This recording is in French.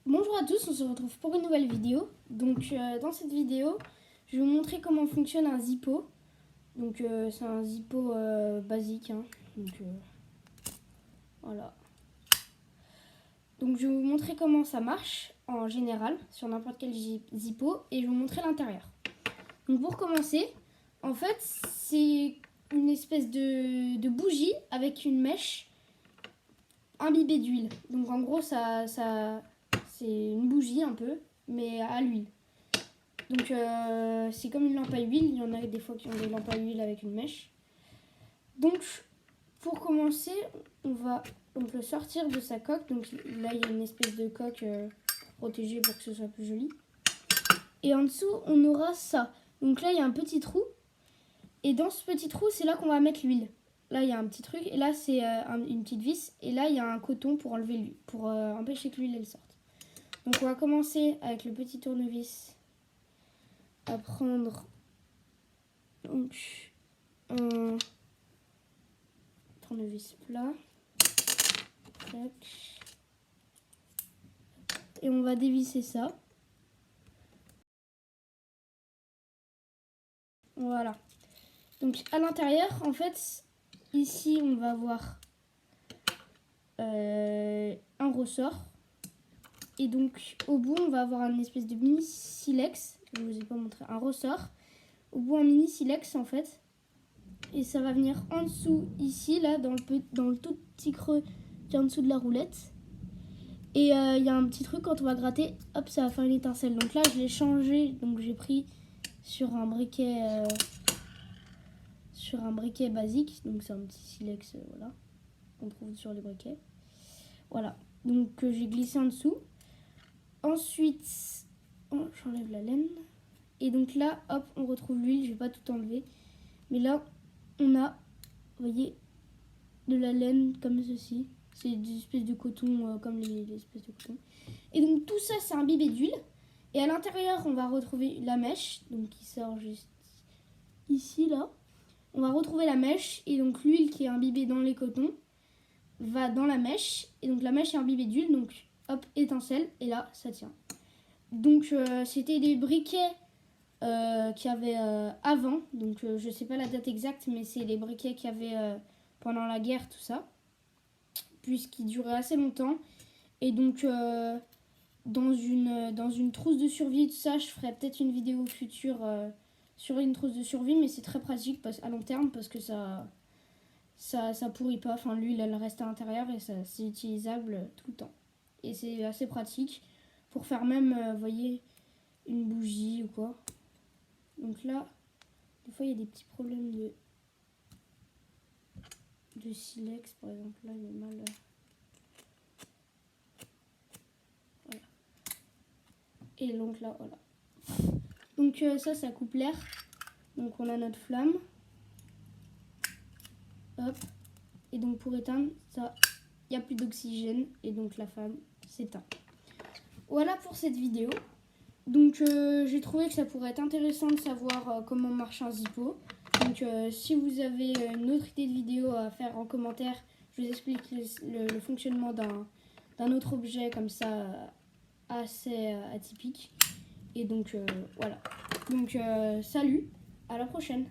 Bonjour à tous, on se retrouve pour une nouvelle vidéo. Donc dans cette vidéo, je vais vous montrer comment fonctionne un Zippo. Donc c'est un Zippo basique. Donc voilà. Donc je vais vous montrer comment ça marche en général sur n'importe quel Zippo et je vais vous montrer l'intérieur. Donc pour commencer, en fait c'est une espèce de bougie avec une mèche imbibée d'huile. Donc en gros ça c'est une bougie un peu, mais à l'huile. Donc c'est comme une lampe à huile, il y en a des fois qui ont des lampes à huile avec une mèche. Donc pour commencer, on va donc le sortir de sa coque. Donc là il y a une espèce de coque protégée pour que ce soit plus joli. Et en dessous on aura ça. Donc là il y a un petit trou. Et dans ce petit trou c'est là qu'on va mettre l'huile. Là il y a un petit truc et là c'est une petite vis. Et là il y a un coton pour enlever l'huile, pour empêcher que l'huile elle sorte. Donc on va commencer avec le petit tournevis à prendre donc un tournevis plat. Tac. Et on va dévisser ça. Voilà. Donc à l'intérieur, en fait, ici on va avoir un ressort. Et donc au bout, on va avoir un espèce de mini silex. Je vous ai pas montré un ressort. Au bout, un mini silex en fait. Et ça va venir en dessous, ici, là, dans le tout petit creux qui est en dessous de la roulette. Et il y a un petit truc, quand on va gratter, hop, ça va faire une étincelle. Donc là, je l'ai changé. Donc j'ai pris sur un briquet basique. Donc c'est un petit silex, voilà, qu'on trouve sur les briquets. Voilà. Donc j'ai glissé en dessous. Ensuite, j'enlève la laine. Et donc là, hop, on retrouve l'huile. Je vais pas tout enlever. Mais là, on a, vous voyez, de la laine comme ceci. C'est des espèces de coton, comme les espèces de coton. Et donc tout ça, c'est imbibé d'huile. Et à l'intérieur, on va retrouver la mèche, donc qui sort juste ici, là. On va retrouver la mèche, et donc l'huile qui est imbibée dans les cotons va dans la mèche. Et donc la mèche est imbibée d'huile, donc hop, étincelle, et là, ça tient. Donc c'était des briquets qu'il y avait avant. Donc je sais pas la date exacte, mais c'est les briquets qu'il y avait pendant la guerre, tout ça. Puisqu'ils duraient assez longtemps. Et donc dans une trousse de survie, tout ça, je ferai peut-être une vidéo future sur une trousse de survie, mais c'est très pratique à long terme parce que ça pourrit pas. Enfin, l'huile elle reste à l'intérieur et c'est utilisable tout le temps. Et c'est assez pratique pour faire même, vous voyez, une bougie ou quoi. Donc là, des fois il y a des petits problèmes de silex, par exemple. Là, il est mal. Voilà. Et donc là, voilà. Donc ça coupe l'air. Donc on a notre flamme. Hop. Et donc pour éteindre, ça, il n'y a plus d'oxygène. Et donc la flamme s'éteint. Voilà pour cette vidéo. Donc j'ai trouvé que ça pourrait être intéressant de savoir comment marche un Zippo. Donc si vous avez une autre idée de vidéo à faire en commentaire, je vous explique le fonctionnement d'un autre objet comme ça assez atypique. Et donc voilà. Donc salut, à la prochaine.